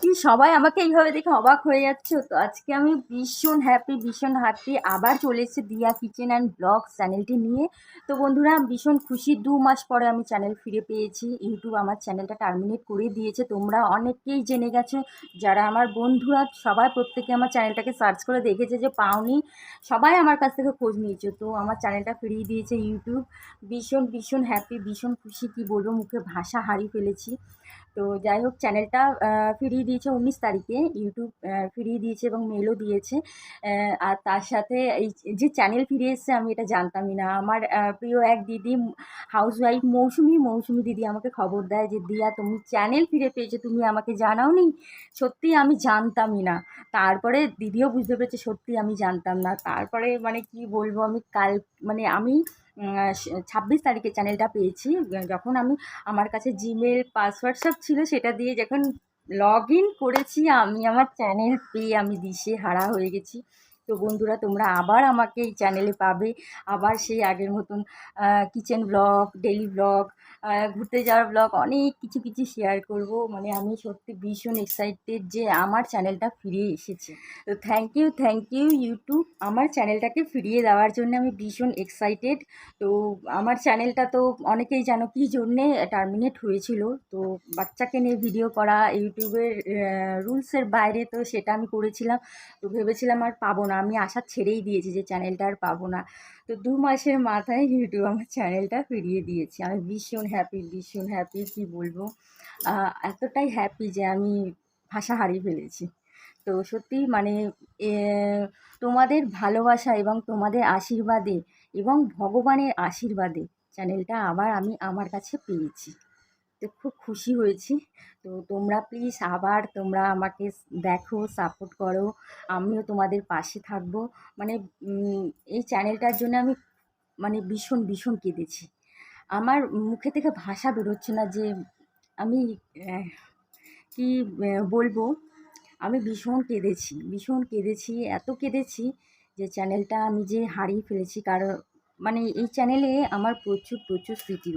কি সবাই আমাকে এইভাবে দেখে অবাক হয়ে যাচ্ছে। তো আজকে আমি ভীষণ হ্যাপি আবার চলে এসেছি দিয়া কিচেন অ্যান্ড ব্লগস চ্যানেলটি নিয়ে। তো বন্ধুরা, ভীষণ খুশি, 2 মাস পরে আমি চ্যানেল ফিরে পেয়েছি। ইউটিউব আমার চ্যানেলটা টার্মিনেট করে দিয়েছে। তোমরা অনেকেই জেনে গেছো, যারা আমার বন্ধুরা সবাই প্রত্যেকে আমার চ্যানেলটাকে সার্চ করে দেখেছে যে পাওনি, সবাই আমার কাছ থেকে খোঁজ নিয়েছে। তো আমার চ্যানেলটা ফিরিয়ে দিয়েছে ইউটিউব। ভীষণ হ্যাপি, ভীষণ খুশি, কি বলবো, মুখে ভাষা হারিয়ে ফেলেছি। তো যাই হোক, চ্যানেলটা ফিরিয়ে দিয়েছে 19 তারিখে ইউটিউব, ফিরিয়ে দিয়েছে এবং মেলও দিয়েছে। আর তার সাথে এই যে চ্যানেল ফিরে এসছে আমি এটা জানতামই না। আমার প্রিয় এক দিদি, হাউসওয়াইফ মৌসুমি দিদি আমাকে খবর দেয় যে দিয়া তুমি চ্যানেল ফিরে পেয়েছো, তুমি আমাকে জানাওনি। সত্যি আমি জানতামই না। তারপরে দিদিও বুঝতে পেরেছে সত্যি আমি জানতাম না। তারপরে মানে কি বলবো, আমি মানে আমি 26 তারিখে চ্যানেলটা পেয়েছি। যখন আমি, আমার কাছে জিমেল পাসওয়ার্ড সব ছিল, সেটা দিয়ে যখন লগ ইন করেছি আমি, আমার চ্যানেল পেয়ে আমি দিশেহারা হয়ে গেছি। তো বন্ধুরা, তোমরা আবার আমাকে এই চ্যানেলে পাবে, আবার সেই আগের মতন কিচেন ব্লগ, ডেইলি ব্লগ, ঘুরতে যাওয়ার ব্লগ, অনেক কিছু শেয়ার করব। মানে আমি সত্যি ভীষণ এক্সাইটেড যে আমার চ্যানেলটা ফিরে এসেছে। তো থ্যাংক ইউ ইউটিউব, আমার চ্যানেলটাকে ফিরিয়ে দেওয়ার জন্য আমি ভীষণ এক্সাইটেড। তো আমার চ্যানেলটা তো অনেকেই জানো কী জন্যে টার্মিনেট হয়েছিল। তো বাচ্চাকে নিয়ে ভিডিও করা ইউটিউবের রুলসের বাইরে, তো সেটা আমি করেছিলাম। তো ভেবেছিলাম আর পাবো না, আমি আশা ছেড়েই দিয়েছি যে চ্যানেলটা আর পাবো না। তো 2 মাসের মাথায় ইউটিউব আমার চ্যানেলটা ফিরিয়ে দিয়েছে। আমি ভীষণ হ্যাপি, কী বলবো, এতটাই হ্যাপি যে আমি ভাষা হারিয়ে ফেলেছি। তো সত্যি মানে এ তোমাদের ভালোবাসা এবং তোমাদের আশীর্বাদে এবং ভগবানের আশীর্বাদে চ্যানেলটা আবার আমি আমার কাছে পেয়েছি। তো খুব খুশি হয়েছি। তো তোমরা প্লিজ আবার তোমরা আমাকে দেখো, সাপোর্ট করো, আমিও তোমাদের পাশে থাকবো। মানে এই চ্যানেলটার জন্য আমি মানে ভীষণ কেঁদেছি। আমার মুখে থেকে ভাষা বেরোচ্ছে না যে আমি আহ, কি বলবো। আমি ভীষণ কেঁদেছি, এত কেঁদেছি যে চ্যানেলটা আমি যে হারিয়ে ফেলেছি। কারণ মানে এই চ্যানেলে আমার প্রচুর স্মৃতি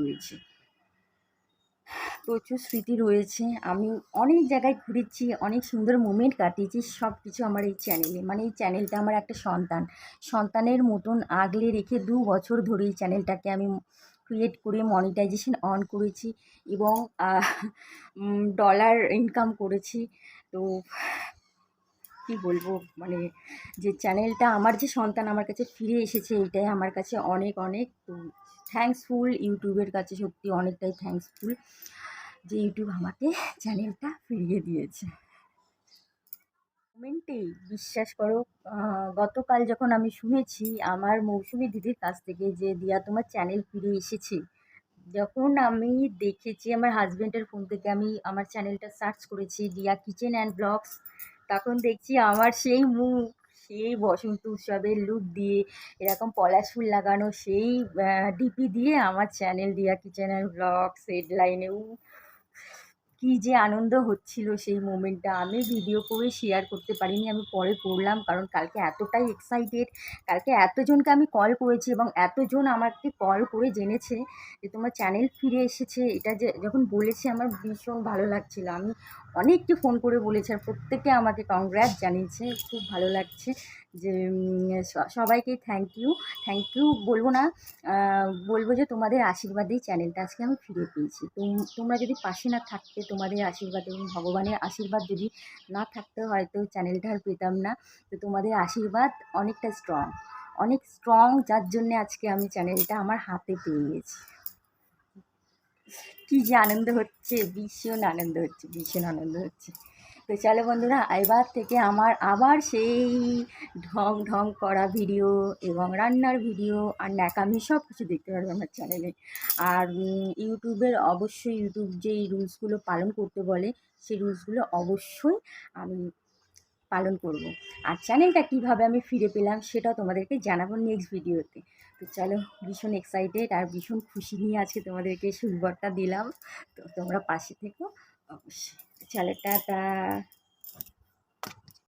রয়েছে। আমি অনেক জায়গায় ঘুরেছি, অনেক সুন্দর মোমেন্ট কাটিয়েছি, সব কিছু আমার এই চ্যানেলে। মানে এই চ্যানেলটা আমার একটা সন্তানের মতন আগলে রেখে 2 বছর ধরে এই চ্যানেলটাকে আমি ক্রিয়েট করে মনিটাইজেশন অন করেছি এবং ডলার ইনকাম করেছি। তো কি বলবো, মানে যে চ্যানেলটা আমার যে সন্তান আমার কাছে ফিরে এসেছে, এটাই আমার কাছে অনেক তো থ্যাঙ্কসফুল ইউটিউবের কাছে, সত্যি অনেকটাই থ্যাঙ্কসফুল যে ইউটিউব আমাকে চ্যানেলটা ফিরিয়ে দিয়েছে। মোমেন্টেই বিশ্বাস করো, গতকাল যখন আমি শুনেছি আমার মৌসুমি দিদির কাছ থেকে যে দিয়া তোমার চ্যানেল ফিরে এসেছে, যখন আমি দেখেছি আমার হাজবেন্ডের ফোন থেকে, আমি আমার চ্যানেলটা সার্চ করেছি দিয়া কিচেন অ্যান্ড ব্লগস, তখন দেখছি আমার সেই মুখ, সেই বসন্ত উৎসবের লুক দিয়ে, এরকম পলাশ ফুল লাগানো সেই ডিপি দিয়ে আমার চ্যানেল দিয়া কিচেন অ্যান্ড ব্লগস হেডলাইনে, কি যে আনন্দ হচ্ছিল সেই মোমেন্টটা আমি ভিডিও করে শেয়ার করতে পারিনি, আমি পরে করলাম। কারণ কালকে এতটাই এক্সাইটেড, কালকে এতজনকে আমি কল করেছি এবং এতজন আমাকে কল করে জেনেছে যে তোমার চ্যানেল ফিরে এসেছে। এটা যে যখন বলেছে আমার ভীষণ ভালো লাগছিল। আমি অনেককে ফোন করে বলেছি আর প্রত্যেকে আমাকে কংগ্রাটস জানিয়েছে, খুব ভালো লাগছে। যে সবাইকে থ্যাংক ইউ বলবো না, বলবো যে তোমাদের আশীর্বাদেই চ্যানেলটা আজকে আমি ফিরে পেয়েছি। তোমরা যদি পাশে না থাকতে, তোমাদের আশীর্বাদ এবং ভগবানের আশীর্বাদ যদি না থাকতে, হয়তো চ্যানেলটা আর পেতাম না। তো তোমাদের আশীর্বাদ অনেক স্ট্রং, যার জন্যে আজকে আমি চ্যানেলটা আমার হাতে পেয়ে গেছি। কী যে আনন্দ হচ্ছে, ভীষণ আনন্দ হচ্ছে। তো চলো বন্ধুরা, এবার থেকে আমার আবার সেই ঢং করা ভিডিও এবং রান্নার ভিডিও আর ন্যাকামি সব কিছু দেখতে পারবে আমার চ্যানেলে। আর ইউটিউব যেই রুলসগুলো পালন করতে বলে, সেই রুলসগুলো অবশ্যই আমি পালন করব। আর চ্যানেলটা কীভাবে আমি ফিরে পেলাম সেটাও তোমাদেরকে জানাবো নেক্সট ভিডিওতে। তো চলো, ভীষণ এক্সাইটেড আর ভীষণ খুশি নিয়ে আজকে তোমাদেরকে সুখবরটা দিলাম। তো তোমরা পাশে থেকো অবশ্যই। চলো, টাটা।